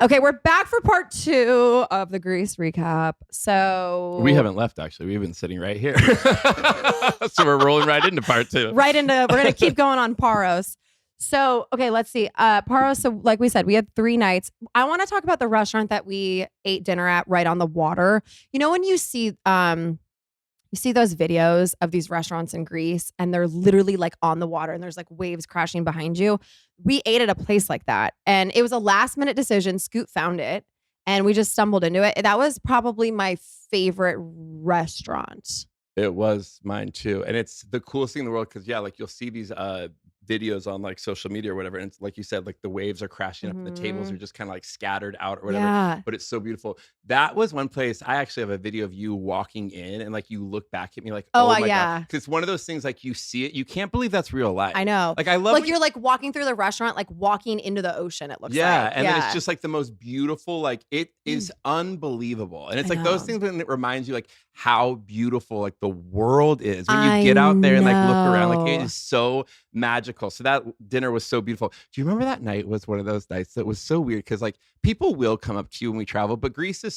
Okay, we're back for part 2 of the Greece recap. So we haven't left, actually. We've been sitting right here. So we're rolling right into part 2. We're going to keep going on Paros. So, okay, let's see. Paros, so like we said, we had 3 nights. I want to talk about the restaurant that we ate dinner at right on the water. You know, when you see those videos of these restaurants in Greece and they're literally like on the water and there's like waves crashing behind you. We ate at a place like that. And it was a last minute decision. Scoot found it and we just stumbled into it. That was probably my favorite restaurant. It was mine too. And it's the coolest thing in the world because, yeah, like you'll see these videos on like social media or whatever. And it's, like you said, like the waves are crashing up and the tables are just kind of like scattered out or whatever. Yeah. But it's so beautiful. That was one place. I actually have a video of you walking in and like you look back at me like, oh my God. Because it's one of those things like you see it. You can't believe that's real life. I know. Like I love like you're like walking through the restaurant, like walking into the ocean, it looks like. And then it's just like the most beautiful, like it is unbelievable. And it's like those things when it reminds you like how beautiful like the world is when you get out there and like look around. Like it is so magical. So that dinner was so beautiful. Do you remember that night was one of those nights that was so weird? Because like people will come up to you when we travel, but Greece is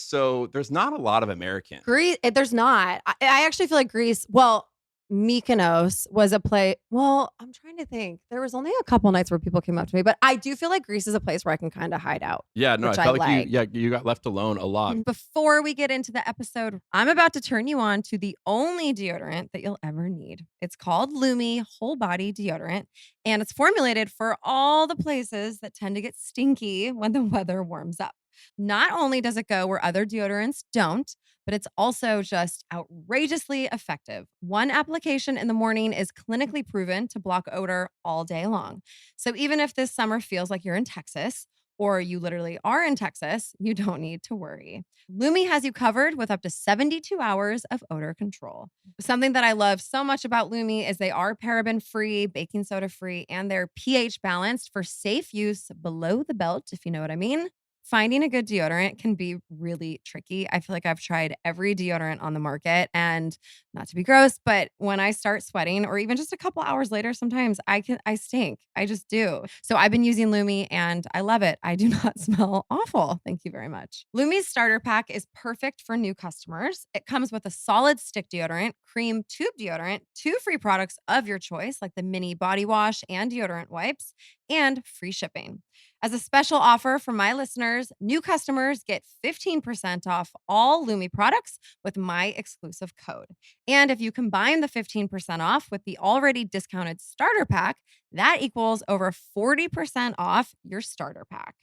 there's not a lot of Americans. Greece, there's not. I actually feel like Greece, well, Mykonos was a place. Well, I'm trying to think. There was only a couple nights where people came up to me, but I do feel like Greece is a place where I can kind of hide out. Yeah, no, I felt like you got left alone a lot. Before we get into the episode, I'm about to turn you on to the only deodorant that you'll ever need. It's called Lumi Whole Body Deodorant, and it's formulated for all the places that tend to get stinky when the weather warms up. Not only does it go where other deodorants don't, but it's also just outrageously effective. One application in the morning is clinically proven to block odor all day long. So even if this summer feels like you're in Texas, or you literally are in Texas, you don't need to worry. Lumi has you covered with up to 72 hours of odor control. Something that I love so much about Lumi is they are paraben-free, baking soda-free, and they're pH balanced for safe use below the belt, if you know what I mean. Finding a good deodorant can be really tricky. I feel like I've tried every deodorant on the market and not to be gross, but when I start sweating or even just a couple hours later, sometimes I stink. I just do. So I've been using Lumi and I love it. I do not smell awful. Thank you very much. Lumi's starter pack is perfect for new customers. It comes with a solid stick deodorant, cream tube deodorant, 2 free products of your choice, like the mini body wash and deodorant wipes, and free shipping. As a special offer for my listeners, new customers get 15% off all Lumi products with my exclusive code. And if you combine the 15% off with the already discounted starter pack, that equals over 40% off your starter pack.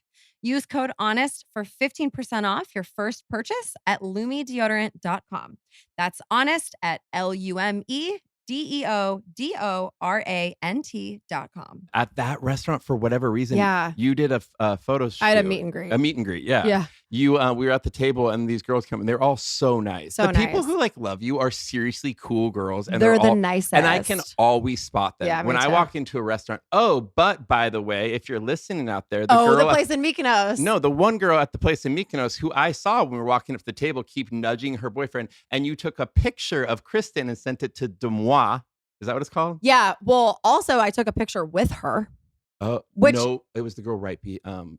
Use code HONEST for 15% off your first purchase at lumideodorant.com. That's HONEST at LUMEDEODORANT.com. At that restaurant, for whatever reason, you did a photo shoot. I had a meet and greet. A meet and greet, yeah. Yeah. We were at the table and these girls come and they're all so nice. The people who like love you are seriously cool girls. And they're the all, nicest. And I can always spot them. Yeah, when I walk into a restaurant, but by the way, if you're listening out there, the place in Mykonos. No, the one girl at the place in Mykonos who I saw when we were walking up the table keep nudging her boyfriend, and you took a picture of Kristin and sent it to Demois. Is that what it's called? Yeah. Well, also I took a picture with her. No, it was the girl right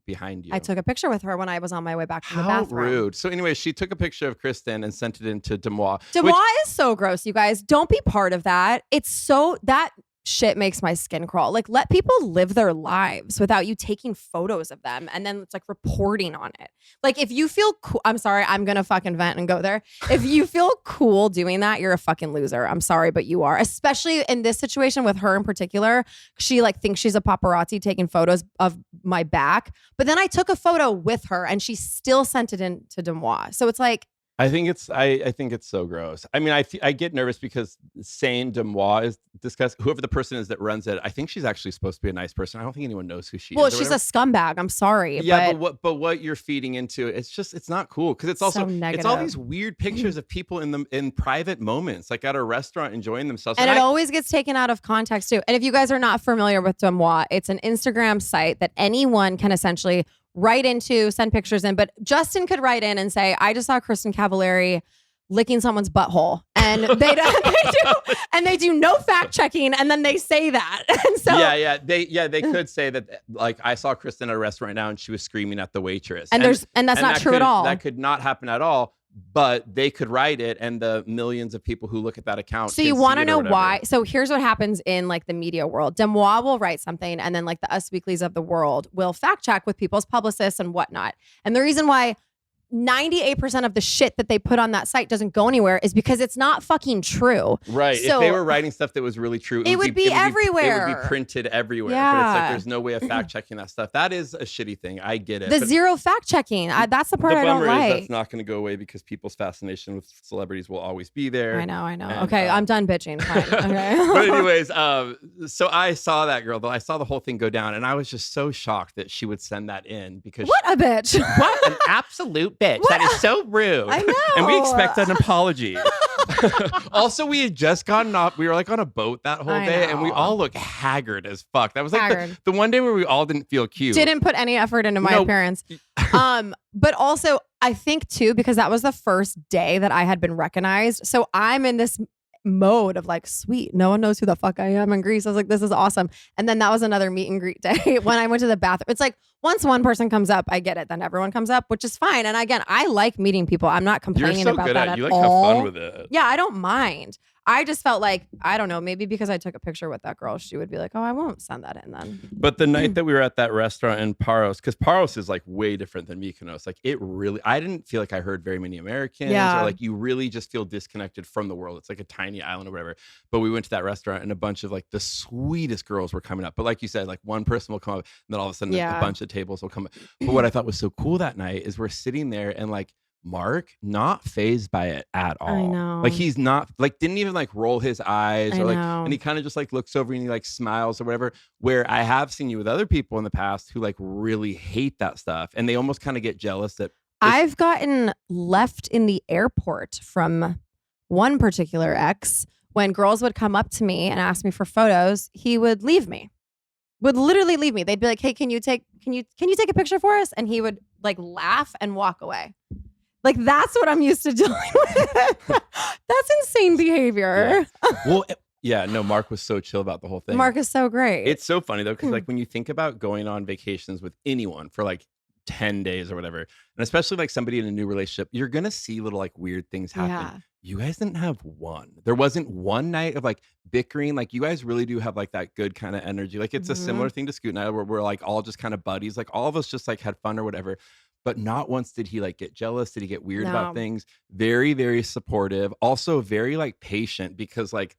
behind you. I took a picture with her when I was on my way back from the How bathroom. rude. So anyway, she took a picture of Kristin and sent it into Demois. Demois is so gross, you guys. Don't be part of that. That shit makes my skin crawl. Like, let people live their lives without you taking photos of them and then it's like reporting on it. Like, if you feel cool, I'm sorry, I'm gonna fucking vent and go there. If you feel cool doing that, you're a fucking loser. I'm sorry, but you are. Especially in this situation with her in particular. She like thinks she's a paparazzi taking photos of my back. But then I took a photo with her and she still sent it in to Demois. So it's like, I think it's so gross. I mean, I get nervous because saying Demois is discussed. Whoever the person is that runs it, I think she's actually supposed to be a nice person. I don't think anyone knows who she is. Well, she's a scumbag. I'm sorry. Yeah, but what you're feeding into, it's not cool because it's also it's all these weird pictures of people in private moments, like at a restaurant enjoying themselves. And it always gets taken out of context too. And if you guys are not familiar with Demois, it's an Instagram site that anyone can essentially write into, send pictures in. But Justin could write in and say, I just saw Kristin Cavallari licking someone's butthole, and they do no fact checking, and then they say that. And so they could say that. Like, I saw Kristin at a restaurant right now, and she was screaming at the waitress, and that's not true at all. That could not happen at all. But they could write it, and the millions of people who look at that account. So you want to know why? So here's what happens in like the media world. Demois will write something, and then like the Us Weeklies of the world will fact check with people's publicists and whatnot. And the reason why 98% of the shit that they put on that site doesn't go anywhere is because it's not fucking true. Right. So, if they were writing stuff that was really true, it would be everywhere. It would be printed everywhere. Yeah. But it's like there's no way of fact checking that stuff. That is a shitty thing. I get it. The zero fact checking. That's the part I don't like. That's not going to go away because people's fascination with celebrities will always be there. I know. And, okay, I'm done bitching. Fine. Okay. But anyways, so I saw that girl, though. I saw the whole thing go down, and I was just so shocked that she would send that in because what a bitch. What an absolute bitch. That is so rude. I know. And we expect an apology. Also, we had just gotten off. We were like on a boat that whole day, and we all looked haggard as fuck. That was like the one day where we all didn't feel cute. Didn't put any effort into my appearance. But also, I think too, because that was the first day that I had been recognized. So I'm in this mode of like, sweet, no one knows who the fuck I am in Greece. I was like, this is awesome. And then that was another meet and greet day when I went to the bathroom. It's like, once one person comes up, I get it. Then everyone comes up, which is fine. And again, I like meeting people. I'm not complaining about that at all. You like have fun with it. Yeah, I don't mind. I just felt like, I don't know, maybe because I took a picture with that girl, she would be like, oh, I won't send that in then. But the night that we were at that restaurant in Paros, because Paros is like way different than Mykonos. Like I didn't feel like I heard very many Americans or like you really just feel disconnected from the world. It's like a tiny island or whatever. But we went to that restaurant and a bunch of like the sweetest girls were coming up. But like you said, like one person will come up and then all of a sudden a bunch of tables will come up. But what I thought was so cool that night is we're sitting there and like, Mark, not fazed by it at all. I know. Like he's not like didn't even like roll his eyes or like know. and he kind of just like looks over and he like smiles or whatever. Where I have seen you with other people in the past who like really hate that stuff and they almost kind of get jealous that I've gotten left in the airport from one particular ex when girls would come up to me and ask me for photos, he would leave me. Would literally leave me. They'd be like, "Hey, can you take a picture for us?" And he would like laugh and walk away. Like, that's what I'm used to dealing with. That's insane behavior. Yeah. Well, Mark was so chill about the whole thing. Mark is so great. It's so funny, though, because like when you think about going on vacations with anyone for like 10 days or whatever, and especially like somebody in a new relationship, you're going to see little like weird things happen. Yeah. You guys didn't have one. There wasn't one night of like bickering. Like you guys really do have like that good kind of energy. Like it's a similar thing to Scoot and I where we're like all just kind of buddies. Like all of us just like had fun or whatever. But not once did he like get jealous. Did he get weird about things? Very, very supportive. Also very like patient because like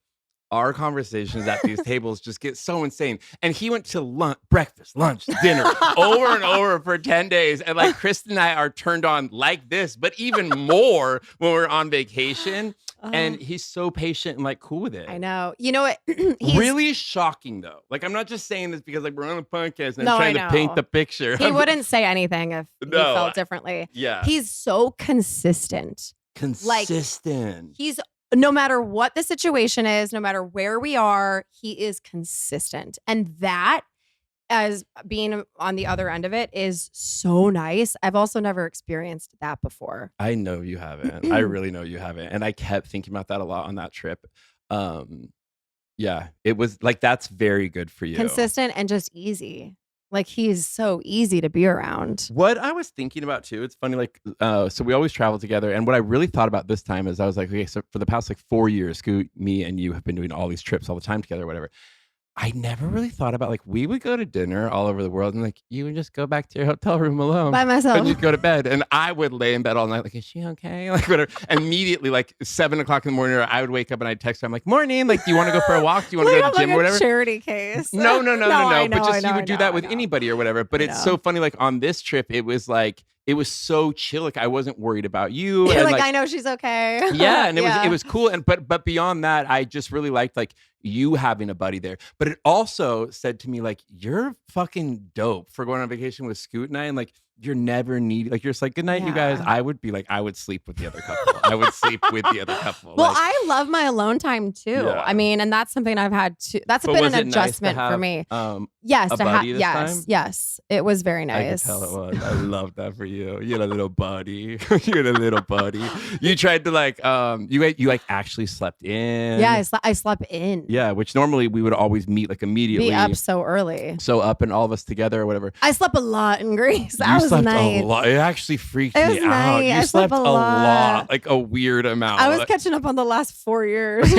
our conversations at these tables just get so insane. And he went to breakfast, lunch, dinner over and over for 10 days. And like Kristin and I are turned on like this, but even more when we're on vacation. And he's so patient and like cool with it. I know. You know what? He's really shocking though. Like I'm not just saying this because like we're on a podcast and I'm trying to paint the picture. He wouldn't say anything if he felt differently. Yeah. He's so consistent. Consistent. He's no matter what the situation is, no matter where we are, he is consistent. And that, as being on the other end of it, is so nice. I've also never experienced that before. I know you haven't. I really know you haven't. And I kept thinking about that a lot on that trip. Yeah, it was like, that's very good for you. Consistent and just easy. Like he's so easy to be around. What I was thinking about too, it's funny, like, so we always travel together. And what I really thought about this time is I was like, okay, so for the past like 4 years, Scoot, me and you have been doing all these trips all the time together, or whatever. I never really thought about like we would go to dinner all over the world and like you would just go back to your hotel room alone by myself and you'd go to bed and I would lay in bed all night like, is she okay? Like whatever. Immediately like 7 o'clock in the morning, or I would wake up and I'd text her. I'm like, morning. Like, do you want to go for a walk? Do you want to go to the gym or whatever? Charity case. No. But just you would do that with anybody or whatever. But it's so funny. Like on this trip, it was so chill. Like I wasn't worried about you. You're and like I know she's okay. Yeah, and it was cool. And but beyond that, I just really liked like you having a buddy there. But it also said to me like, you're fucking dope for going on vacation with Scoot and I, and like you're never needy. Like you're just like, good night, you guys. I would be like, I would sleep with the other couple. I would sleep with the other couple. Well, I love my alone time too. Yeah. I mean, and that's something I've had to. That's been an adjustment for me. Yes, a buddy this time? Yes, it was very nice. I could tell it was. I love that for you. You had a little buddy. You had a little buddy. You tried to like, you like actually slept in. Yeah, I slept in. Yeah, which normally we would always meet like immediately. Be up so early. So up and all of us together or whatever. I slept a lot in Greece. That was slept nice. A lot. It actually freaked me out. Nice. You slept a lot, like a weird amount. I was catching up on the last 4 years.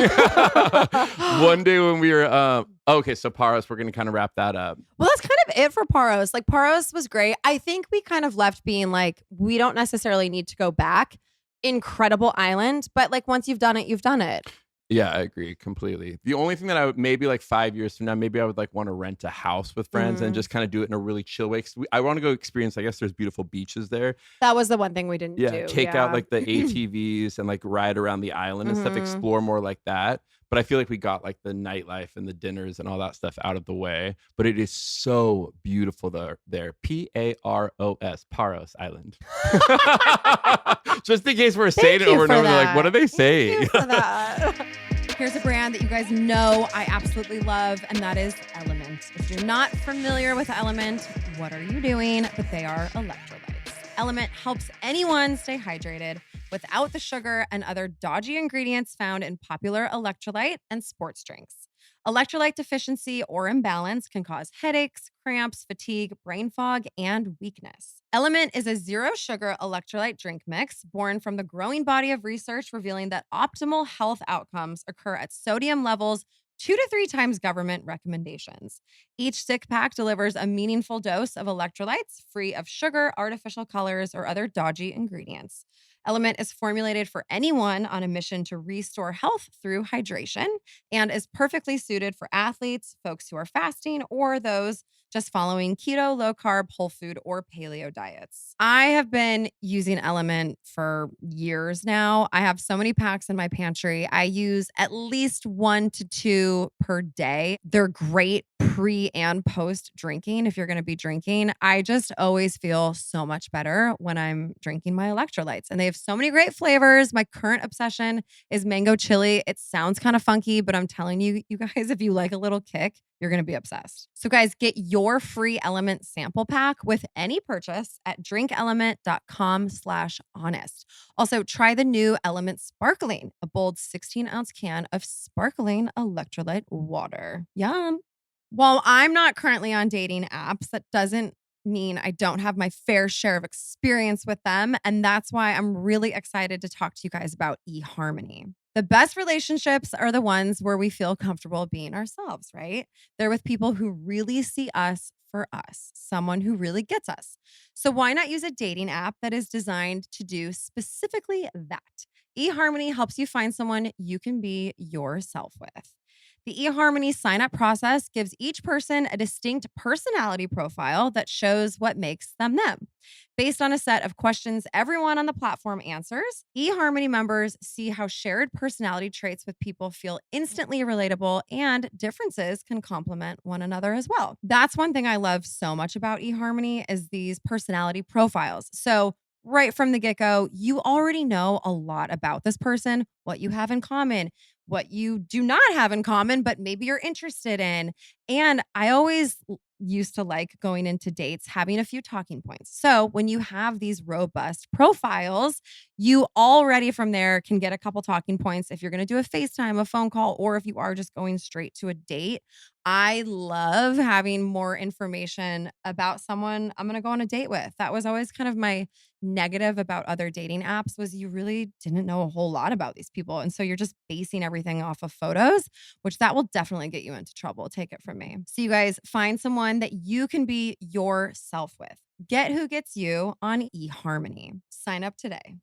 One day when we were, okay, so Paros, we're going to kind of wrap that up. Well, that's kind of it for Paros. Like Paros was great. I think we kind of left being like, we don't necessarily need to go back. Incredible island, but like once you've done it, you've done it. Yeah, I agree completely. The only thing that I would maybe like 5 years from now, maybe I would like want to rent a house with friends and just kind of do it in a really chill way. I want to go experience, I guess there's beautiful beaches there. That was the one thing we didn't do. Take out like the ATVs and like ride around the island and stuff, explore more like that. But I feel like we got like the nightlife and the dinners and all that stuff out of the way. But it is so beautiful there. Paros, Paros Island. Just in case we're saying it over and over, like, what are they saying? Thank you for that. Here's a brand that you guys know I absolutely love, and that is LMNT. If you're not familiar with LMNT, what are you doing? But they are electrolytes. LMNT helps anyone stay hydrated without the sugar and other dodgy ingredients found in popular electrolyte and sports drinks. Electrolyte deficiency or imbalance can cause headaches, cramps, fatigue, brain fog, and weakness. LMNT is a zero-sugar electrolyte drink mix born from the growing body of research revealing that optimal health outcomes occur at sodium levels 2 to 3 times government recommendations. Each stick pack delivers a meaningful dose of electrolytes free of sugar, artificial colors, or other dodgy ingredients. LMNT is formulated for anyone on a mission to restore health through hydration and is perfectly suited for athletes, folks who are fasting, or those just following keto, low carb, whole food, or paleo diets. I have been using LMNT for years now. I have so many packs in my pantry. I use at least 1 to 2 per day. They're great pre and post drinking. If you're going to be drinking, I just always feel so much better when I'm drinking my electrolytes. And they have so many great flavors. My current obsession is mango chili. It sounds kind of funky, but I'm telling you, you guys, if you like a little kick, you're going to be obsessed. So guys, get your free LMNT sample pack with any purchase at drinklmnt.com/honest. Also, try the new LMNT Sparkling, a bold 16-ounce can of sparkling electrolyte water. Yum. While I'm not currently on dating apps, that doesn't mean I don't have my fair share of experience with them. And that's why I'm really excited to talk to you guys about eHarmony. The best relationships are the ones where we feel comfortable being ourselves, right? They're with people who really see us for us, someone who really gets us. So why not use a dating app that is designed to do specifically that? eHarmony helps you find someone you can be yourself with. The eHarmony sign-up process gives each person a distinct personality profile that shows what makes them them. Based on a set of questions everyone on the platform answers, eHarmony members see how shared personality traits with people feel instantly relatable, and differences can complement one another as well. That's one thing I love so much about eHarmony is these personality profiles. So right from the get-go, you already know a lot about this person, what you have in common, what you do not have in common, but maybe you're interested in. And I always used to like going into dates, having a few talking points. So when you have these robust profiles, you already from there can get a couple talking points. If you're going to do a FaceTime, a phone call, or if you are just going straight to a date, I love having more information about someone I'm going to go on a date with. That was always kind of my negative about other dating apps was you really didn't know a whole lot about these people. And so you're just basing everything off of photos, which that will definitely get you into trouble. Take it from me. So you guys find someone that you can be yourself with. Get who gets you on eHarmony. Sign up today.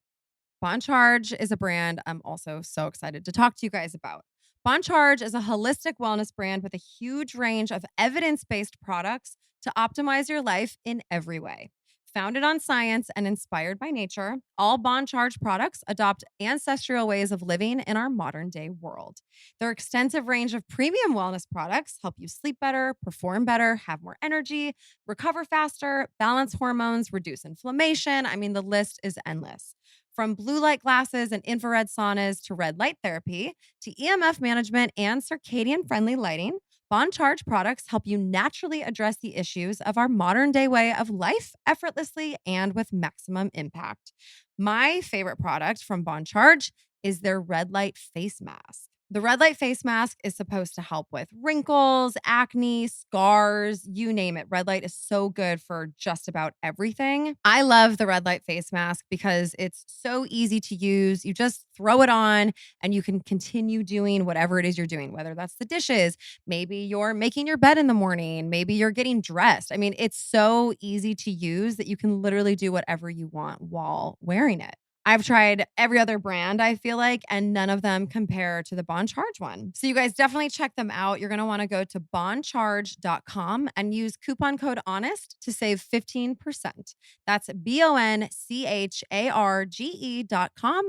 Bon Charge is a brand I'm also so excited to talk to you guys about. Bon Charge is a holistic wellness brand with a huge range of evidence-based products to optimize your life in every way. Founded on science and inspired by nature, all Bon Charge products adopt ancestral ways of living in our modern day world. Their extensive range of premium wellness products help you sleep better, perform better, have more energy, recover faster, balance hormones, reduce inflammation. I mean, the list is endless. From blue light glasses and infrared saunas to red light therapy to EMF management and circadian friendly lighting, Bon Charge products help you naturally address the issues of our modern day way of life effortlessly and with maximum impact. My favorite product from Bon Charge is their red light face mask. The red light face mask is supposed to help with wrinkles, acne, scars, you name it. Red light is so good for just about everything. I love the red light face mask because it's so easy to use. You just throw it on and you can continue doing whatever it is you're doing, whether that's the dishes, maybe you're making your bed in the morning, maybe you're getting dressed. I mean, it's so easy to use that you can literally do whatever you want while wearing it. I've tried every other brand, I feel like, and none of them compare to the Bon Charge one. So you guys definitely check them out. You're going to want to go to boncharge.com and use coupon code HONEST to save 15%. That's BONCHARGE.com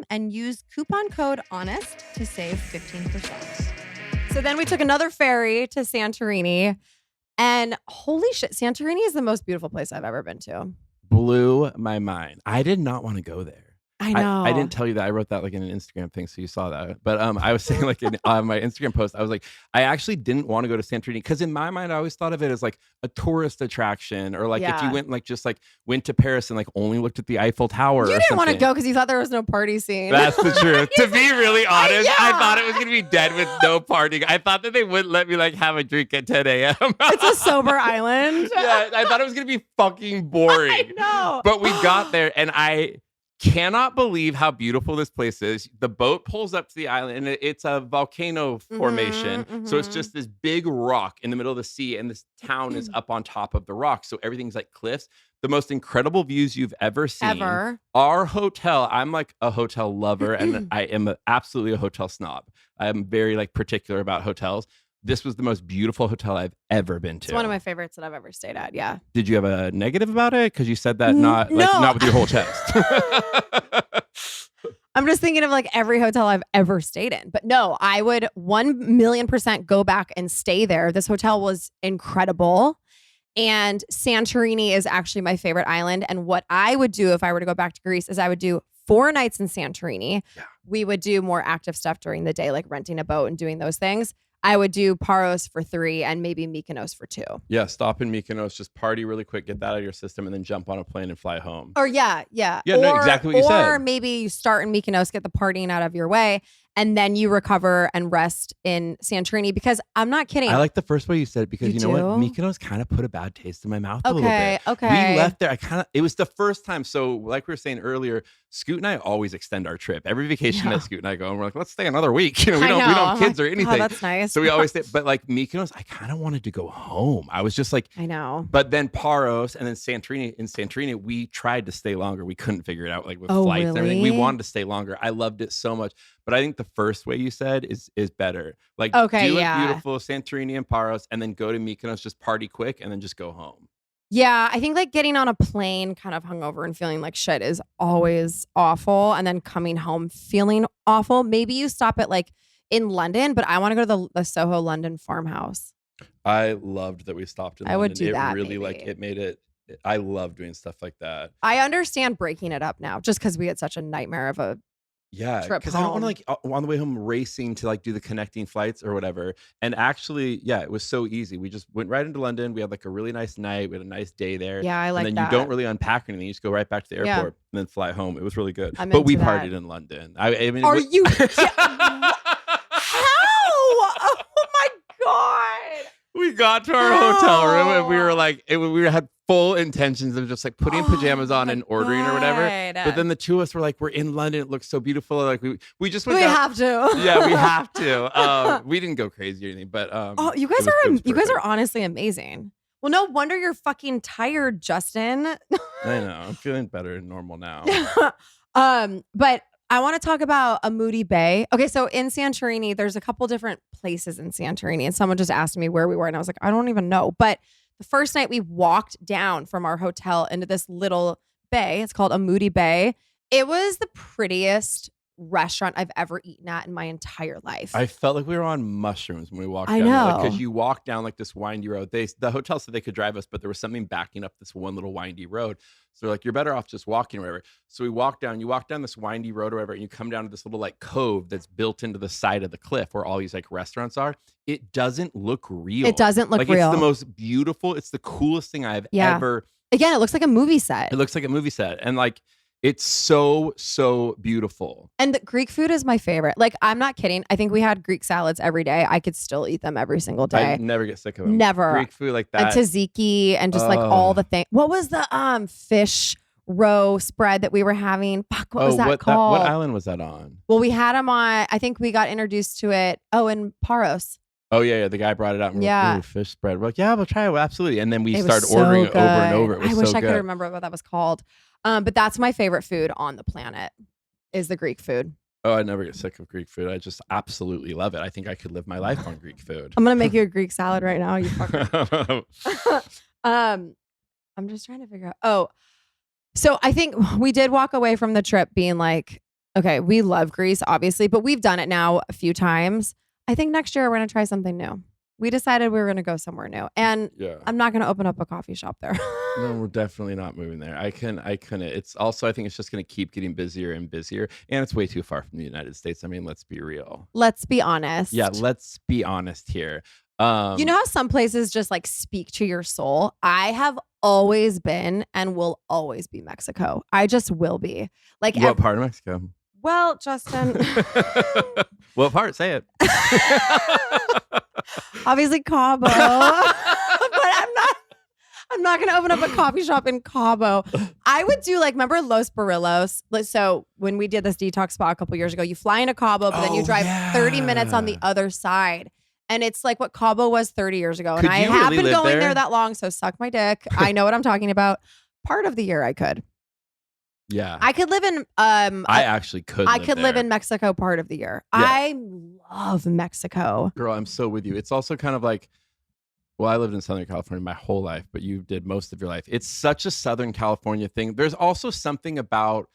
and use coupon code HONEST to save 15%. So then we took another ferry to Santorini, and holy shit, Santorini is the most beautiful place I've ever been to. Blew my mind. I did not want to go there. I know. I didn't tell you that. I wrote that like in an Instagram thing, so you saw that. But I was saying like on my Instagram post, I was like, I actually didn't want to go to Santorini because in my mind, I always thought of it as like a tourist attraction, or like if you went went to Paris and like only looked at the Eiffel Tower. You didn't want to go because you thought there was no party scene. That's the truth. To be really honest, I thought it was gonna be dead with no partying. I thought that they wouldn't let me like have a drink at 10 a.m. It's a sober island. Yeah, I thought it was gonna be fucking boring. I know. But we got there and I cannot believe how beautiful this place is. The boat pulls up to the island and it's a volcano formation. So it's just this big rock in the middle of the sea and this town is up on top of the rock. So everything's like cliffs. The most incredible views you've ever seen. Ever. Our hotel, I'm like a hotel lover and I am absolutely a hotel snob. I'm very like particular about hotels. This was the most beautiful hotel I've ever been to. It's one of my favorites that I've ever stayed at. Yeah. Did you have a negative about it? Because you said that not with your whole chest. I'm just thinking of like every hotel I've ever stayed in. But no, I would 1,000,000% go back and stay there. This hotel was incredible. And Santorini is actually my favorite island. And what I would do if I were to go back to Greece is I would do 4 nights in Santorini. Yeah. We would do more active stuff during the day, like renting a boat and doing those things. I would do Paros for 3 and maybe Mykonos for 2. Yeah, stop in Mykonos, just party really quick, get that out of your system, and then jump on a plane and fly home. Or yeah. Yeah, no, exactly what you said. Or maybe you start in Mykonos, get the partying out of your way, and then you recover and rest in Santorini. Because I'm not kidding. I like the first way you said it because you know what? Mykonos kind of put a bad taste in my mouth a little bit. Okay. We left there. It was the first time. So like we were saying earlier, Scoot and I always extend our trip. Every vacation that Scoot and I go, and we're like, let's stay another week. You know, we don't have kids or anything. Oh, that's nice. So we always stay. But like Mykonos, I kind of wanted to go home. I was just like, I know. But then Paros and then Santorini. In Santorini, we tried to stay longer. We couldn't figure it out, like with flights and everything. We wanted to stay longer. I loved it so much. But I think the first way you said is better. Like do a beautiful Santorini and Paros, and then go to Mykonos, just party quick, and then just go home. Yeah, I think like getting on a plane kind of hungover and feeling like shit is always awful. And then coming home feeling awful. Maybe you stop at like in London, but I want to go to the Soho London farmhouse. I loved that we stopped in London. I would do that. It really like it made it. I love doing stuff like that. I understand breaking it up now just because we had such a nightmare of a because I don't want to like on the way home racing to like do the connecting flights or whatever. And actually, it was so easy. We just went right into London. We had like a really nice night. We had a nice day there. Yeah, I like that. And then you don't really unpack anything. You just go right back to the airport and then fly home. It was really good. But we partied in London. I mean, are you? How? Oh my God. We got to our hotel room and we were like, we had full intentions of just like putting pajamas on and ordering or whatever. But then the two of us were like, we're in London. It looks so beautiful. Like we just went. We have to. Yeah, we have to. We didn't go crazy or anything, but you guys are honestly amazing. Well, no wonder you're fucking tired, Justin. I know. I'm feeling better and normal now. But I want to talk about a moody bay. Okay, so in Santorini, there's a couple different places in Santorini, and someone just asked me where we were, and I was like, I don't even know. But The first night we walked down from our hotel into this little bay. It's called a Moody Bay. It was the prettiest restaurant I've ever eaten at in my entire life. I felt like we were on mushrooms when we walked down. I know. Because you walk down like this windy road. The hotel said they could drive us, but there was something backing up this one little windy road. So like, you're better off just walking or whatever. So we walk down, you walk down this windy road or whatever, and you come down to this little like cove that's built into the side of the cliff where all these like restaurants are. It doesn't look real. It doesn't look like real. It's the most beautiful. It's the coolest thing I've ever. Again, it looks like a movie set. It looks like a movie set. And like, it's so, so beautiful. And the Greek food is my favorite. Like, I'm not kidding. I think we had Greek salads every day. I could still eat them every single day. I never get sick of them. Never. Greek food like that. And tzatziki and just like all the things. What was the fish roe spread that we were having? Fuck, what was that called? What island was that on? Well, we had them on, I think we got introduced to it. Oh, in Paros. Oh, yeah. The guy brought it out. And we're like, ooh, fish spread. We're like, yeah, we'll try it. Well, absolutely. And then we started ordering it over and over. It was I wish so I good. could remember what that was called. But that's my favorite food on the planet is the Greek food. Oh, I never get sick of Greek food. I just absolutely love it. I think I could live my life on Greek food. I'm going to make you a Greek salad right now. You fucker. I'm just trying to figure out. Oh, so I think we did walk away from the trip being like, okay, we love Greece, obviously, but we've done it now a few times. I think next year we're going to try something new. We decided we were going to go somewhere new. And I'm not going to open up a coffee shop there. No, we're definitely not moving there. I couldn't. It's also, I think it's just going to keep getting busier and busier. And it's way too far from the United States. I mean, let's be real. Let's be honest. Yeah, let's be honest here. You know how some places just like speak to your soul? I have always been and will always be Mexico. I just will be. Like, what part of Mexico? Well, Justin. What part? Say it. Obviously Cabo. But I'm not going to open up a coffee shop in Cabo. I would do like, remember Los Barrilos? So when we did this detox spa a couple years ago, you fly into Cabo, but then you drive 30 minutes on the other side. And it's like what Cabo was 30 years ago. And I have been going there that long, so suck my dick. I know what I'm talking about. Part of the year I could. Yeah. I could live in I actually could. I could live in Mexico part of the year. Yeah. I love Mexico. Girl, I'm so with you. It's also kind of like, well, I lived in Southern California my whole life, but you did most of your life. It's such a Southern California thing. There's also something about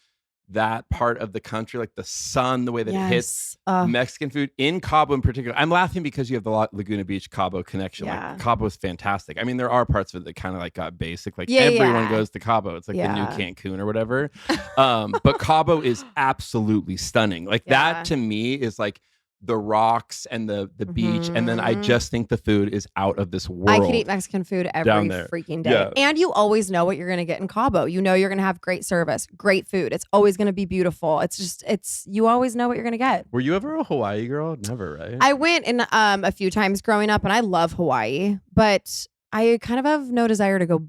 that part of the country, like the sun, the way that it hits Mexican food in Cabo in particular. I'm laughing because you have the Laguna Beach Cabo connection. Like Cabo is fantastic. I mean, there are parts of it that kind of like got basic. Like everyone goes to Cabo. It's like the new Cancun or whatever. But Cabo is absolutely stunning. Like that to me is like the rocks and the beach. And then I just think the food is out of this world. I could eat Mexican food every freaking day. Yeah. And you always know what you're going to get in Cabo. You know you're going to have great service, great food. It's always going to be beautiful. You always know what you're going to get. Were you ever a Hawaii girl? Never, right? I went in a few times growing up and I love Hawaii, but I kind of have no desire to go.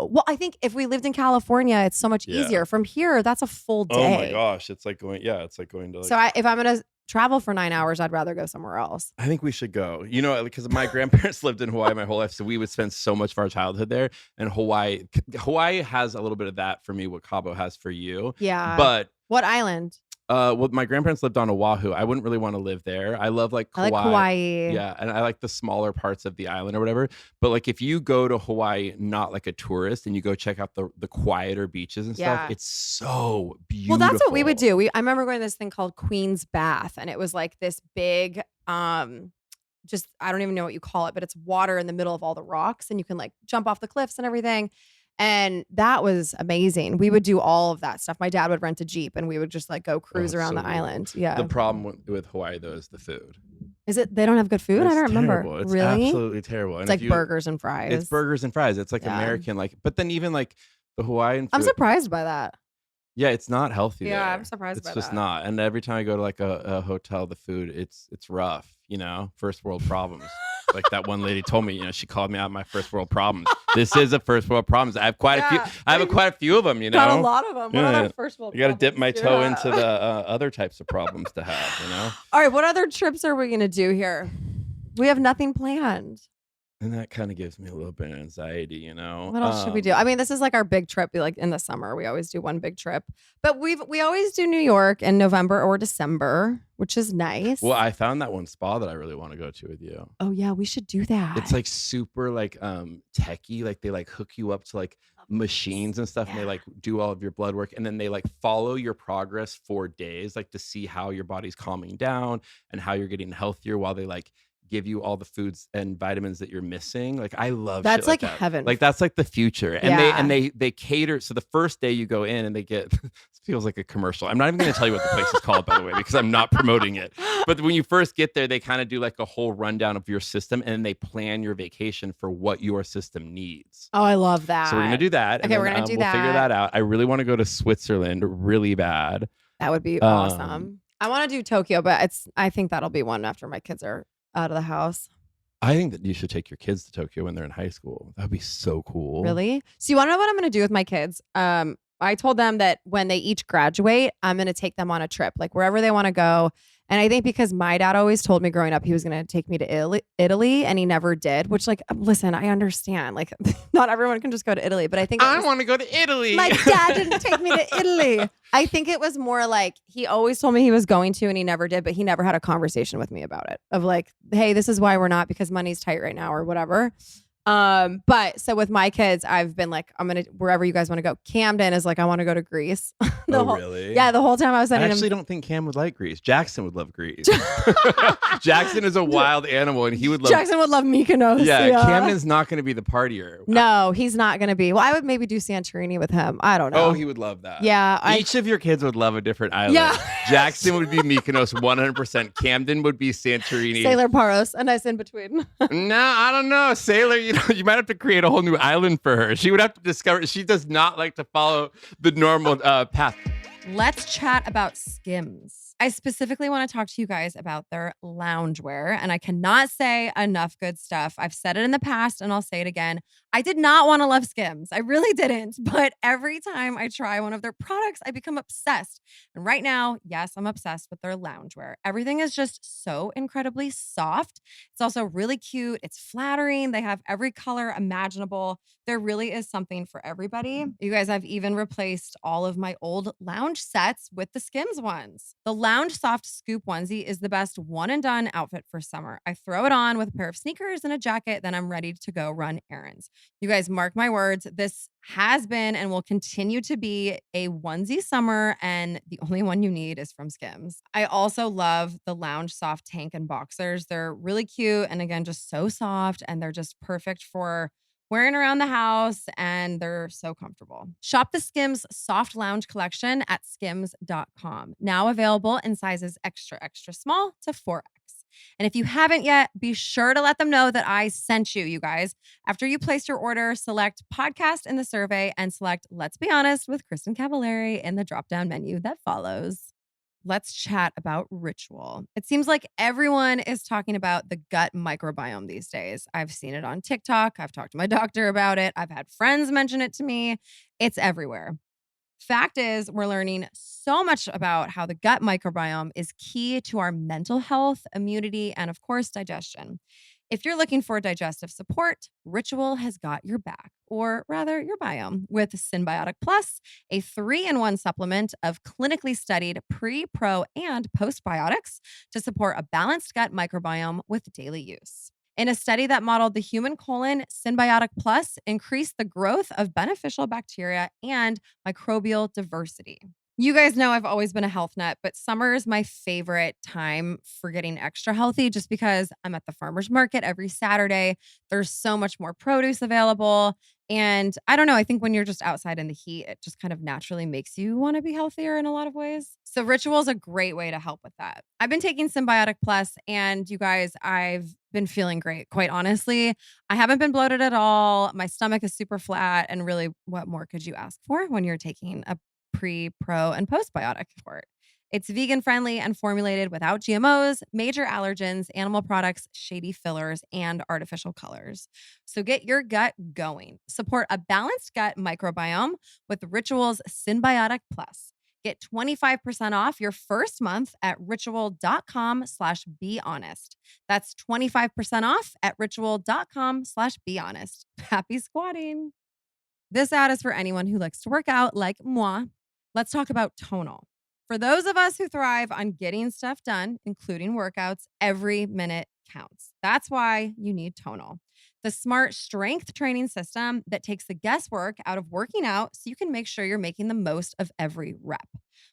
Well, I think if we lived in California, it's so much easier. From here, that's a full day. Oh my gosh. It's like going to like... So if I'm going to travel for 9 hours, I'd rather go somewhere else. I think we should go. You know, because my grandparents lived in Hawaii my whole life, so we would spend so much of our childhood there. And Hawaii has a little bit of that for me, what Cabo has for you. Yeah. But what island? Well, my grandparents lived on Oahu. I wouldn't really want to live there. I love like Kauai. I like Hawaii. Yeah, and I like the smaller parts of the island or whatever. But like if you go to Hawaii, not like a tourist, and you go check out the quieter beaches and stuff, it's so beautiful. Well, that's what we would do. I remember going to this thing called Queen's Bath, and it was like this big, just I don't even know what you call it, but it's water in the middle of all the rocks, and you can like jump off the cliffs and everything. And that was amazing. We would do all of that stuff. My dad would rent a Jeep and we would just like go cruise around the island. Yeah. The problem with Hawaii though is the food. Is it they don't have good food? I don't remember. It's really? Absolutely terrible. It's like burgers and fries. It's burgers and fries. It's like American, like, but then even like the Hawaiian food. I'm surprised by that. Yeah, it's not healthy. Yeah, there. I'm surprised by that. It's just not. And every time I go to like a hotel, the food, it's rough, you know, first world problems. Like that one lady told me, you know, she called me out my first world problems. This is a first world problems. I have quite a few. I have quite a few of them, you know. Got a lot of them. What other first world? You got to dip my toe into the other types of problems to have, you know. All right, what other trips are we gonna do here? We have nothing planned. And that kind of gives me a little bit of anxiety, you know? What else should we do? I mean, this is like our big trip. Like in the summer, we always do one big trip, but we always do New York in November or December, which is nice. Well, I found that one spa that I really want to go to with you. Oh yeah, we should do that. It's like super like techie. Like they like hook you up to like machines and stuff, and they like do all of your blood work, and then they like follow your progress for days, like to see how your body's calming down and how you're getting healthier while they like give you all the foods and vitamins that you're missing. Like I love That's shit like that. heaven. Like that's like the future. And Yeah. they cater. So the first day you go in and they get this feels like a commercial. I'm not even gonna tell you what the place is called, by the way, because I'm not promoting it. But when you first get there, they kind of do like a whole rundown of your system, and then they plan your vacation for what your system needs. Oh, I love that. So we're gonna do that. Okay, and we're then, gonna do we'll figure that. that out. I really want to go to Switzerland really bad. That would be awesome. I want to do Tokyo, but I think that'll be one after my kids are out of the house. I think that you should take your kids to Tokyo when they're in high school. That would be so cool. Really? So you want to know what I'm going to do with my kids? I told them that when they each graduate, I'm going to take them on a trip, like wherever they want to go. And I think because my dad always told me growing up he was going to take me to Italy, and he never did, which like, listen, I understand. Like not everyone can just go to Italy, but I think I want to go to Italy. My dad didn't take me to Italy. I think it was more like he always told me he was going to and he never did, but he never had a conversation with me about it of like, hey, this is why we're not, because money's tight right now or whatever. But so with my kids, I've been like, I'm gonna wherever you guys want to go. Camden is like, I want to go to Greece. Really? Yeah, the whole time I was I sending actually him. don't think Cam would like Greece. Jackson would love Greece. Jackson is a wild animal, and he would love. Jackson would love Mykonos. Yeah, Camden's not going to be the partier. No, he's not going to be. Well, I would maybe do Santorini with him. I don't know. Oh, he would love that. Yeah. Each of your kids would love a different island. Yeah. Jackson would be Mykonos 100%. Camden would be Santorini. Saylor, Paros, a nice in between. No, I don't know. Saylor, you might have to create a whole new island for her. She would have to discover. She does not like to follow the normal path. Let's chat about SKIMS. I specifically want to talk to you guys about their loungewear, and I cannot say enough good stuff. I've said it in the past, and I'll say it again. I did not want to love SKIMS. I really didn't, but every time I try one of their products, I become obsessed. And right now, yes, I'm obsessed with their loungewear. Everything is just so incredibly soft. It's also really cute. It's flattering. They have every color imaginable. There really is something for everybody. You guys, I've even replaced all of my old lounge sets with the SKIMS ones. The Lounge Soft Scoop onesie is the best one and done outfit for summer. I throw it on with a pair of sneakers and a jacket, then I'm ready to go run errands. You guys, mark my words, this has been and will continue to be a onesie summer, and the only one you need is from SKIMS. I also love the Lounge Soft tank and boxers. They're really cute and again, just so soft, and they're just perfect for wearing around the house, and they're so comfortable. Shop the SKIMS Soft Lounge Collection at skims.com. Now available in sizes extra, extra small to 4X. And if you haven't yet, be sure to let them know that I sent you guys. After you place your order, select podcast in the survey and select Let's Be Honest with Kristin Cavallari in the drop-down menu that follows. Let's chat about Ritual. It seems like everyone is talking about the gut microbiome these days. I've seen it on TikTok. I've talked to my doctor about it. I've had friends mention it to me. It's everywhere. Fact is, we're learning so much about how the gut microbiome is key to our mental health, immunity, and of course, digestion. If you're looking for digestive support, Ritual has got your back, or rather your biome, with Synbiotic Plus, a 3-in-1 supplement of clinically studied pre, pro, and postbiotics to support a balanced gut microbiome with daily use. In a study that modeled the human colon, Synbiotic Plus increased the growth of beneficial bacteria and microbial diversity. You guys know I've always been a health nut, but summer is my favorite time for getting extra healthy just because I'm at the farmer's market every Saturday. There's so much more produce available. And I don't know, I think when you're just outside in the heat, it just kind of naturally makes you want to be healthier in a lot of ways. So Ritual is a great way to help with that. I've been taking Synbiotic Plus, and you guys, I've been feeling great. Quite honestly, I haven't been bloated at all. My stomach is super flat, and really, what more could you ask for when you're taking a pre, pro, and postbiotic support? It's vegan friendly and formulated without GMOs, major allergens, animal products, shady fillers, and artificial colors. So get your gut going. Support a balanced gut microbiome with Ritual's Synbiotic Plus. Get 25% off your first month at ritual.com/behonest. That's 25% off at ritual.com/behonest. Happy squatting. This ad is for anyone who likes to work out like moi. Let's talk about Tonal. For those of us who thrive on getting stuff done, including workouts, every minute counts. That's why you need Tonal, the smart strength training system that takes the guesswork out of working out so you can make sure you're making the most of every rep.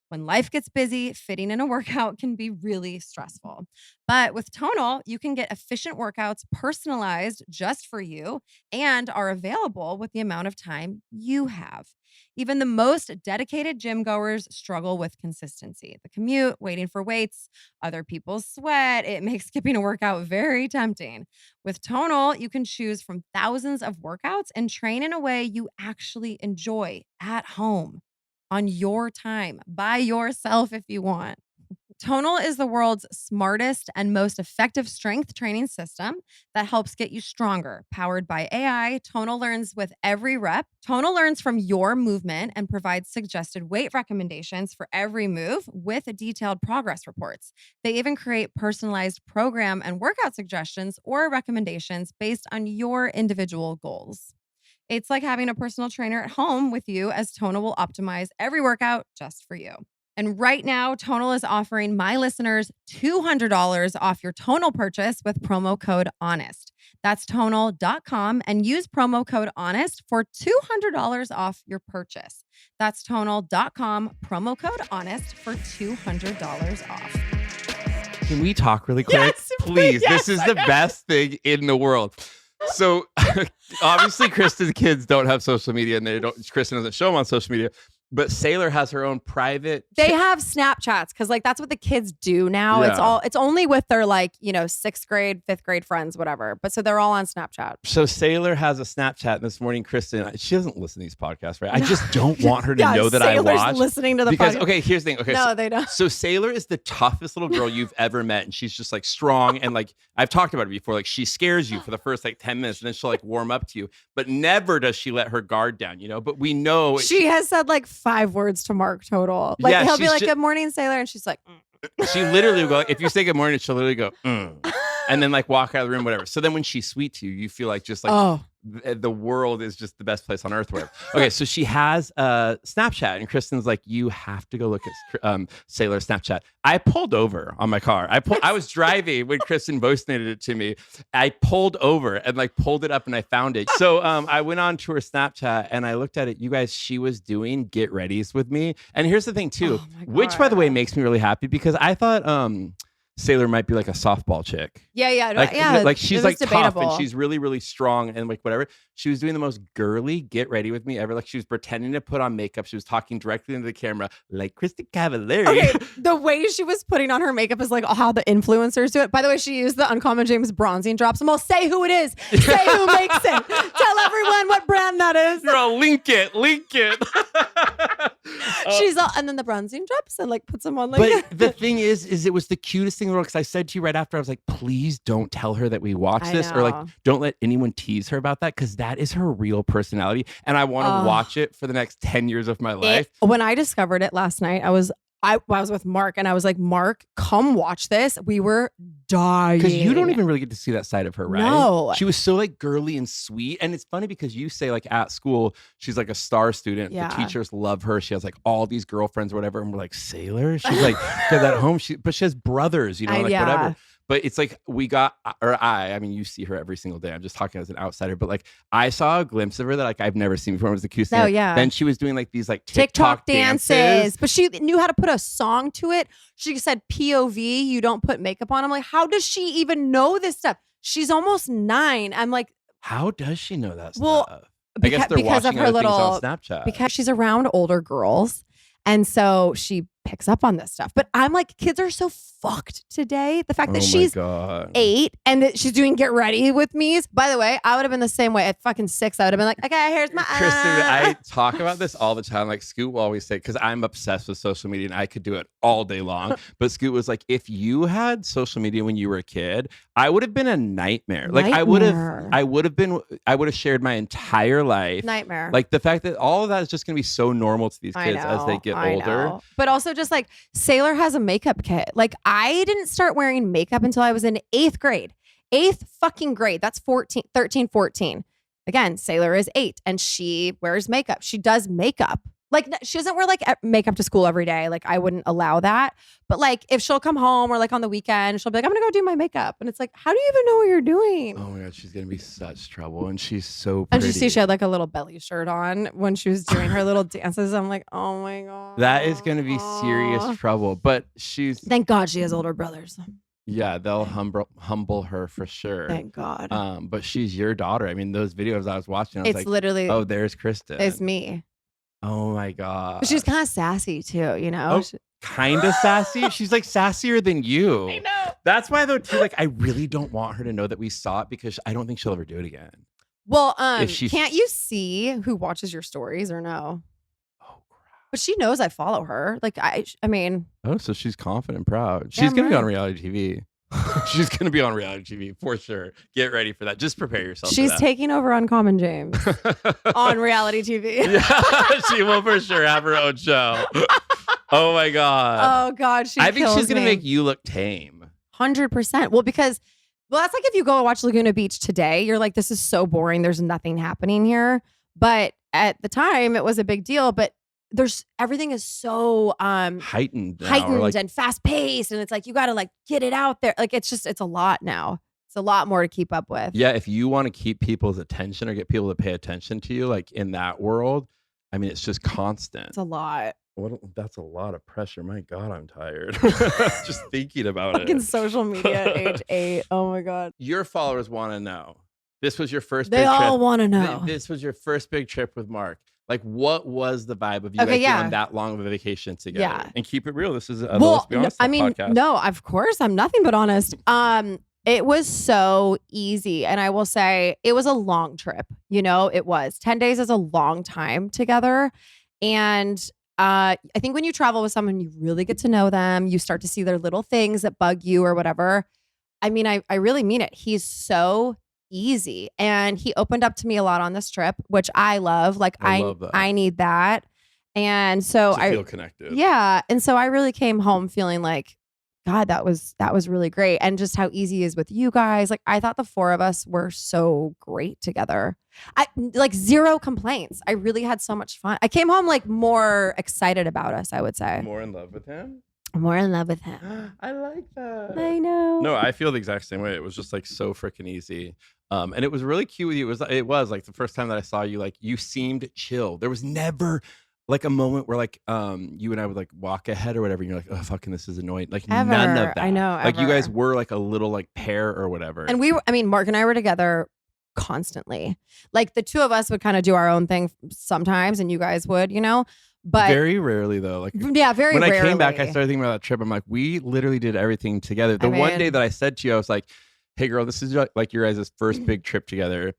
When life gets busy, fitting in a workout can be really stressful. But with Tonal, you can get efficient workouts personalized just for you and are available with the amount of time you have. Even the most dedicated gym goers struggle with consistency. The commute, waiting for weights, other people's sweat, it makes skipping a workout very tempting. With Tonal, you can choose from thousands of workouts and train in a way you actually enjoy at home, on your time, by yourself if you want. Tonal is the world's smartest and most effective strength training system that helps get you stronger. Powered by AI, Tonal learns with every rep. Tonal learns from your movement and provides suggested weight recommendations for every move with detailed progress reports. They even create personalized program and workout suggestions or recommendations based on your individual goals. It's like having a personal trainer at home with you, as Tonal will optimize every workout just for you. And right now, Tonal is offering my listeners $200 off your Tonal purchase with promo code HONEST. That's tonal.com and use promo code HONEST for $200 off your purchase. That's tonal.com, promo code HONEST for $200 off. Can we talk really quick? Yes, please. yes, This is the best thing in the world. So obviously Kristin's kids don't have social media and Kristin doesn't show them on social media. But Saylor has her own private. They have Snapchats because like that's what the kids do now. Yeah. It's only with their like, 6th grade, 5th grade friends, whatever. But so they're all on Snapchat. So Saylor has a Snapchat this morning. Kristin, she doesn't listen to these podcasts, right? I just don't want her to know that I watch. Listening to the podcast. Okay, here's the thing. Okay, no, they don't. So Saylor is the toughest little girl you've ever met, and she's just like strong and like I've talked about it before. Like she scares you for the first like 10 minutes, and then she'll like warm up to you. But never does she let her guard down, But we know she has said like 5 words to Mark total. Like he'll be like, "Good morning, Saylor," and she's like, She literally will go. If you say good morning, she'll literally go, and then like walk out of the room, whatever. So then when she's sweet to you, you feel like just like the world is just the best place on earth. Whatever. Okay, so she has a Snapchat, and Kristin's like, you have to go look at Saylor's Snapchat. I pulled over on my car. I was driving when Kristin voiced-noted it to me. I pulled over and like pulled it up, and I found it. So I went on to her Snapchat and I looked at it. You guys, she was doing get readies with me. And here's the thing too, which by the way makes me really happy because I thought Saylor might be like a softball chick. Yeah. Like she's like debatable. tough and she's really, really strong and like whatever. She was doing the most girly get ready with me ever. Like she was pretending to put on makeup. She was talking directly into the camera like Kristin Cavallari. Okay, the way she was putting on her makeup is like how the influencers do it. By the way, she used the Uncommon James bronzing drops. Well, say who it is. Say who makes it. Tell everyone what brand that is. Girl, link it. She's all, and then the bronzing drops and like puts them on like. But the thing is it was the cutest thing in the world because I said to you right after, I was like, please don't tell her that we watched this or like don't let anyone tease her about that because that is her real personality. And I want to watch it for the next 10 years of my life. When I discovered it last night, I was with Mark and I was like, Mark, come watch this. We were dying. Because you don't even really get to see that side of her, right? No. She was so like girly and sweet. And it's funny because you say like at school, she's like a star student. Yeah. The teachers love her. She has like all these girlfriends or whatever. And we're like, Saylor? She's like, because at home, but she has brothers, whatever. But it's like I mean, you see her every single day. I'm just talking as an outsider, but like I saw a glimpse of her that like I've never seen before. It was the cutest thing. Yeah. Then she was doing like these like TikTok dances. But she knew how to put a song to it. She said POV, you don't put makeup on. I'm like, how does she even know this stuff? She's almost 9. I'm like, how does she know that stuff? Well, I guess they're because watching of her other things on Snapchat. Because she's around older girls. And so she picks up on this stuff. But I'm like, kids are so fucked today. The fact that Oh my she's God. 8 and that she's doing get ready with me's. By the way, I would have been the same way at fucking 6. I would have been like, okay, here's my Kristin, I talk about this all the time. Like Scoot will always say, because I'm obsessed with social media and I could do it all day long. But Scoot was like, if you had social media when you were a kid, I would have been a nightmare. Like I would have shared my entire life. Nightmare. Like the fact that all of that is just going to be so normal to these kids as they get older. But also just like Saylor has a makeup kit. Like I didn't start wearing makeup until I was in 8th grade. 8th fucking grade. That's 13, 14. Again, Saylor is 8 and she wears makeup. She does makeup. Like she doesn't wear like makeup to school every day. Like I wouldn't allow that. But like if she'll come home or like on the weekend, she'll be like, I'm gonna go do my makeup. And it's like, how do you even know what you're doing? Oh my God, she's gonna be such trouble. And she's so And pretty. you see she had like a little belly shirt on when she was doing her little dances. I'm like, oh my God. That is gonna be serious trouble. But she's Thank God she has older brothers. yeah, they'll humble her for sure. Thank God. But she's your daughter. I mean, those videos I was watching, I was It's like, literally oh, there's Kristin. it's me. Oh my God. But she's kind of sassy too, you know? Oh, kind of sassy. She's like sassier than you. I know. That's why though too, like I really don't want her to know that we saw it because I don't think she'll ever do it again. Well, If she's- can't you see who watches your stories or no? Oh crap. But she knows I follow her. Like I mean, Oh, so she's confident and proud. She's gonna be on reality TV. She's gonna be on reality TV for sure. Get ready for that. Just prepare yourself. she's for taking over Uncommon James that. on reality TV. Yeah, she will for sure have her own show. Oh my God. Oh God, I think she's gonna make you look tame. 100%. Well, because that's like if you go and watch Laguna Beach today, you're like, this is so boring. There's nothing happening here. But at the time, it was a big deal. But everything is so Heightened and fast paced, and it's like you got to like get it out there. Like it's a lot now. It's a lot more to keep up with. Yeah, if you want to keep people's attention or get people to pay attention to you, like in that world, I mean, it's just constant. It's a lot. That's a lot of pressure. My God, I'm tired. Just thinking about Fucking it. social media at age 8. Oh my God. Your followers want to know. This was your first They big trip. all want to know. This was your first big trip with Mark. Like, what was the vibe of you Okay, guys yeah. being on that long of a vacation together? Yeah. And keep it real. This is a Well, Let's Be Honest podcast. no, of course, I'm nothing but honest. It was so easy. And I will say it was a long trip. You know, it was 10 days is a long time together. And I think when you travel with someone, you really get to know them. You start to see their little things that bug you or whatever. I mean, I really mean it. He's so easy. And he opened up to me a lot on this trip, which I love. Like I love that. I need that. And so To feel connected. yeah. And so I really came home feeling like, God, that was really great. And just how easy he is with you guys. Like I thought the 4 of us were so great together. I like 0 complaints. I really had so much fun. I came home like more excited about us, I would say. More in love with him? More in love with him. I like that. I know. No, I feel the exact same way. It was just like so freaking easy. And it was really cute with you. It was like the first time that I saw you, like you seemed chill. There was never like a moment where like you and I would like walk ahead or whatever. And you're like, oh fucking, this is annoying. Like Ever. none of that. I know. Like you guys ever. were like a little like pair or whatever. And Mark and I were together constantly. Like the 2 of us would kind of do our own thing sometimes, and you guys would, you know. But very rarely though. Like yeah, very when rarely. I came back, I started thinking about that trip. I'm like, we literally did everything together. The one day that I said to you, I was like, hey girl, this is like your guys' first big trip together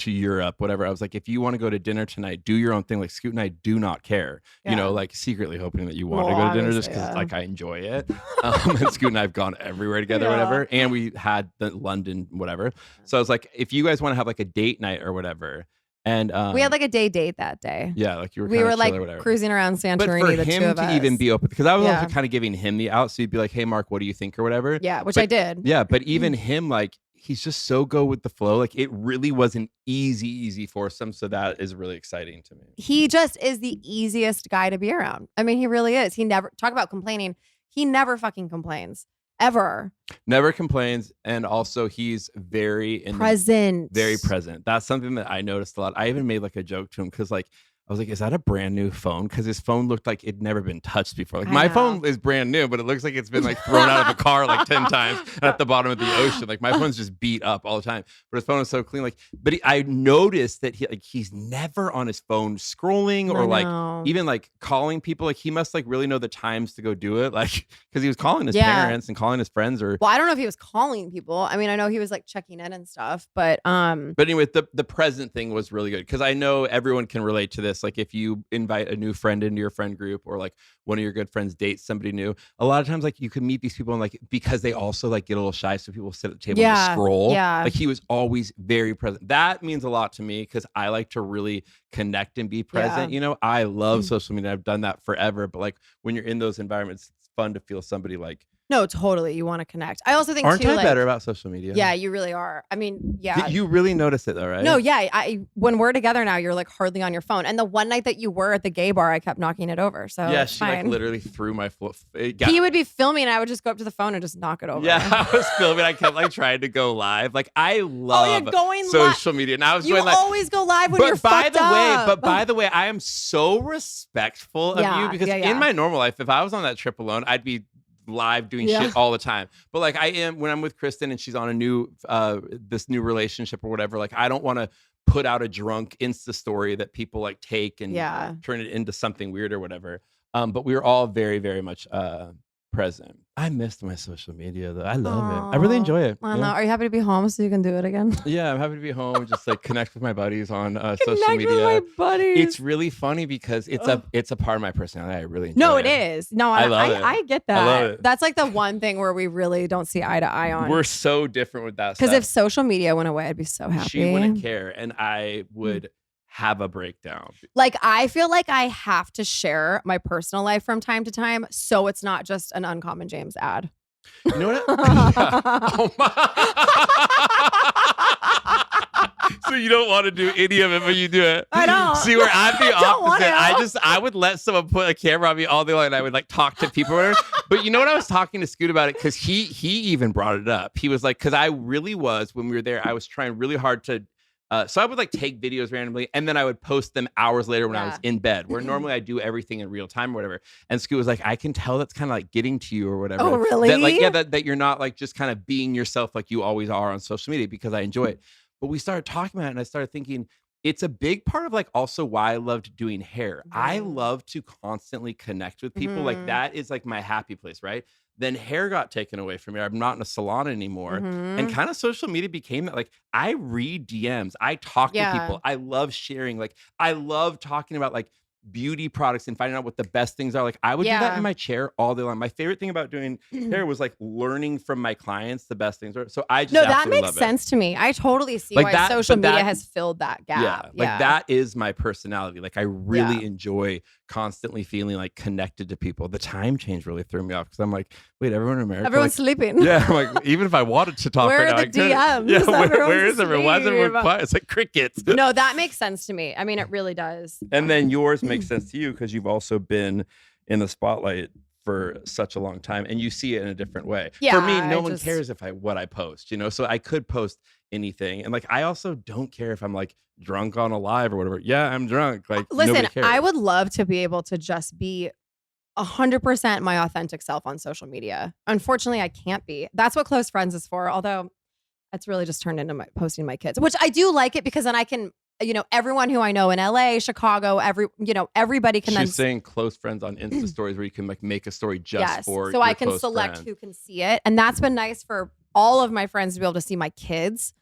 to Europe, whatever. I was like, if you want to go to dinner tonight, do your own thing. Like Scoot and I do not care. Yeah. You know, like secretly hoping that you want to go to dinner just because like I enjoy it. And Scoot and I have gone everywhere together, whatever. And we had the London, whatever. So I was like, if you guys want to have like a date night or whatever. And we had like a date that day. Yeah, like you were. We were like whatever. cruising around Santorini. But for the 2 him of to us. even be open, because I was Yeah. also kind of giving him the out, so you'd be like, "Hey, Mark, what do you think?" or whatever. Yeah, which But- I did. Yeah, but even him, like he's just so go with the flow. Like it really was an easy foursome, so that is really exciting to me. He just is the easiest guy to be around. I mean, he really is. He never talk about complaining. He never fucking complains ever. Never complains, and also he's very Present. very present. That's something that I noticed a lot. I even made like a joke to him because like I was like, is that a brand new phone? Because his phone looked like it'd never been touched before. Like I my know. phone is brand new, but it looks like it's been like thrown out of a car like 10 times at the bottom of the ocean. Like my phone's just beat up all the time. But his phone is so clean. Like, but I noticed that he's never on his phone scrolling or like even like calling people. Like he must like really know the times to go do it. Like because he was calling his parents and calling his friends or. Well, I don't know if he was calling people. I mean, I know he was like checking in and stuff, but anyway, the present thing was really good because I know everyone can relate to this. Like if you invite a new friend into your friend group or like one of your good friends dates somebody new, a lot of times like you can meet these people and like because they also like get a little shy, so people sit at the table and scroll. Yeah. Like he was always very present. That means a lot to me because I like to really connect and be present. You know, I love social media. I've done that forever. But like when you're in those environments, it's fun to feel somebody like. No, totally. You want to connect. I also think aren't too, I like, better about social media? Yeah, you really are. I mean, yeah. You really notice it though, right? No, yeah. When we're together now, you're like hardly on your phone. And the one night that you were at the gay bar, I kept knocking it over. So yeah, it's she fine. like literally threw my He would be filming, and I would just go up to the phone and just knock it over. Yeah, I was filming. I kept like trying to go live. Like I love social media. And I was you going like, always go live when you're fucked up. But by the way, I am so respectful of you because in my normal life, if I was on that trip alone, I'd be live doing shit all the time. But like I am when I'm with Kristin and she's on a new this new relationship or whatever, like I don't want to put out a drunk Insta story that people like take and turn it into something weird or whatever. But we were all very, very much present. I missed my social media though. I love it. I really enjoy it. I know. Are you happy to be home so you can do it again? Yeah, I'm happy to be home. Just like connect with my buddies on social media. Connect with my buddies. It's really funny because it's a part of my personality. I really enjoy No, it. it is. No, I love it. I get that. I love it. That's like the one thing where we really don't see eye to eye on. We're so different with that stuff. Because if social media went away, I'd be so happy. She wouldn't care, and I would have a breakdown. Like I feel like I have to share my personal life from time to time, so it's not just an Uncommon James ad. You know what? Oh my. So you don't want to do any of it, but you do it. I don't. See, where I'm the opposite. I would let someone put a camera on me all day long and I would like talk to people or whatever. But you know what? I was talking to Scoot about it because he even brought it up. He was like, because I really was, when we were there, I was trying really hard to so I would like take videos randomly and then I would post them hours later when I was in bed, where normally I do everything in real time or whatever. And Scoot was like, I can tell that's kind of like getting to you or whatever. Oh, really? That, like, yeah, that you're not like just kind of being yourself like you always are on social media because I enjoy it. But we started talking about it and I started thinking, it's a big part of like also why I loved doing hair. I love to constantly connect with people. Like that is like my happy place, right? Then hair got taken away from me. I'm not in a salon anymore. And kind of social media became that. Like I read DMs. I talk to people. I love sharing. Like I love talking about like beauty products and finding out what the best things are. Like I would do that in my chair all day long. My favorite thing about doing hair was like learning from my clients the best things are. So I just that makes sense to me. I totally see like why social media has filled that gap. Yeah, like that is my personality. Like I really enjoy constantly feeling like connected to people. The time change really threw me off because I'm like, wait, everyone in America, everyone's sleeping. Yeah, I'm like even if I wanted to talk where right are now, the DMs? Yeah, where is everyone? Why is everyone quiet? It's like crickets. No, that makes sense to me. I mean, it really does. And then yours makes sense to you because you've also been in the spotlight for such a long time and you see it in a different way. Yeah, for me, no one cares if what I post, you know, so I could post anything. And like, I also don't care if I'm like drunk on a live or whatever. Yeah, I'm drunk. Like, listen, I would love to be able to just be 100% my authentic self on social media. Unfortunately, I can't be. That's what close friends is for. Although it's really just turned into posting my kids, which I do like it because then I can, you know, everyone who I know in LA, Chicago, everybody can. She's saying close friends on Insta stories where you can like make a story just for. So I can select who can see it, and that's been nice for all of my friends to be able to see my kids.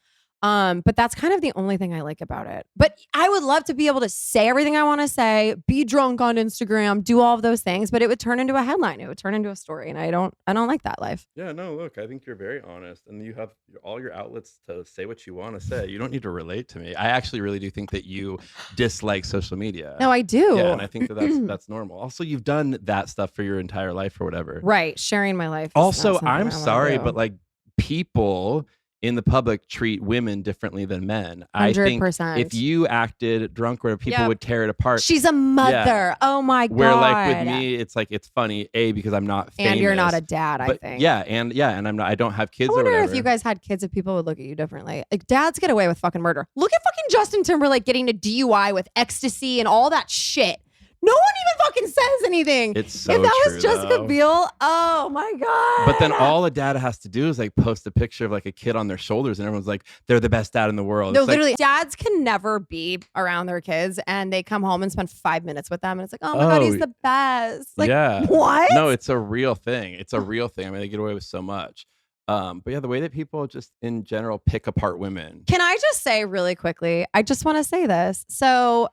But that's kind of the only thing I like about it. But I would love to be able to say everything I want to say, be drunk on Instagram, do all of those things, but it would turn into a headline. It would turn into a story. And I don't like that life. Yeah, no, look, I think you're very honest and you have all your outlets to say what you want to say. You don't need to relate to me. I actually really do think that you dislike social media. No, I do. Yeah, and I think that's normal. Also, you've done that stuff for your entire life or whatever. Right. Sharing my life. Also, I'm sorry, but like people in the public treat women differently than men. I think 100%. if you acted drunk or people would tear it apart. She's a mother. Oh my God. Where like with me, it's like, it's funny, because I'm not famous. And you're not a dad, I think. And I'm not, I don't have kids I wonder or whatever. if you guys had kids, if people would look at you differently. Like, dads get away with fucking murder. Look at fucking Justin Timberlake getting a DUI with ecstasy and all that shit. No one even fucking says anything. It's so if that true, was Jessica Biel, oh my God. But then all a dad has to do is like post a picture of like a kid on their shoulders, and everyone's like, they're the best dad in the world. No, it's literally, like, dads can never be around their kids, and they come home and spend 5 minutes with them, and it's like, oh my God, he's the best. Like, what? No, it's a real thing. It's a real thing. I mean, they get away with so much. But yeah, the way that people just in general pick apart women. Can I just say really quickly? I just want to say this. So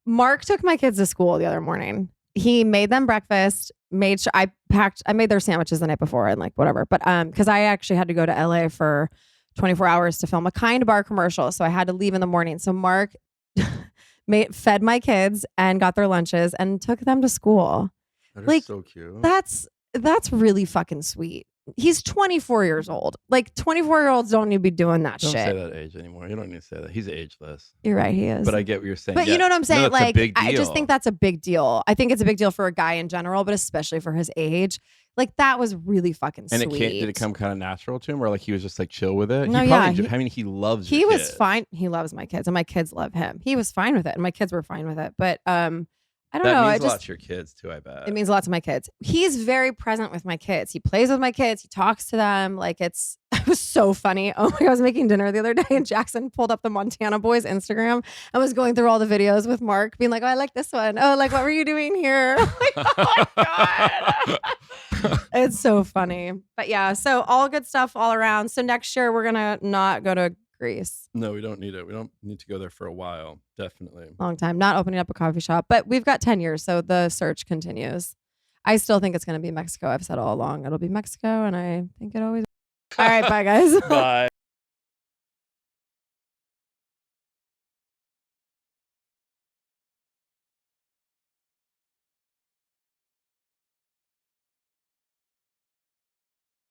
Mark took my kids to school the other morning. He made them breakfast, made sure I made their sandwiches the night before and like whatever. But because I actually had to go to LA for 24 hours to film a Kind Bar commercial. So I had to leave in the morning. So Mark fed my kids and got their lunches and took them to school. That is so cute. That's really fucking sweet. He's 24 years old. Like 24-year-olds don't need to be doing that shit. Don't say that age anymore. You don't need to say that. He's ageless. You're right. He is. But I get what you're saying. But you know what I'm saying? No, like, a big deal. I just think that's a big deal. I think it's a big deal for a guy in general, but especially for his age. Like, that was really fucking sweet. And did it come kind of natural to him, or like he was just like chill with it? No, I mean, he loves. He was fine. He loves my kids, and my kids love him. He was fine with it, and my kids were fine with it. But I don't know. That means a lot to your kids too, I bet. It means a lot to my kids. He's very present with my kids. He plays with my kids. He talks to them. Like, it was so funny. Oh my God, I was making dinner the other day and Jackson pulled up the Montana Boys Instagram and was going through all the videos with Mark being like, oh, I like this one. Oh, like, what were you doing here? I'm like, oh my God. It's so funny. But yeah, so all good stuff all around. So next year we're going to not go to Greece. No, we don't need it. We don't need to go there for a while. Definitely. Long time. Not opening up a coffee shop, but we've got 10 years. So the search continues. I still think it's going to be Mexico. I've said all along it'll be Mexico, and I think it always. All right. Bye, guys. Bye.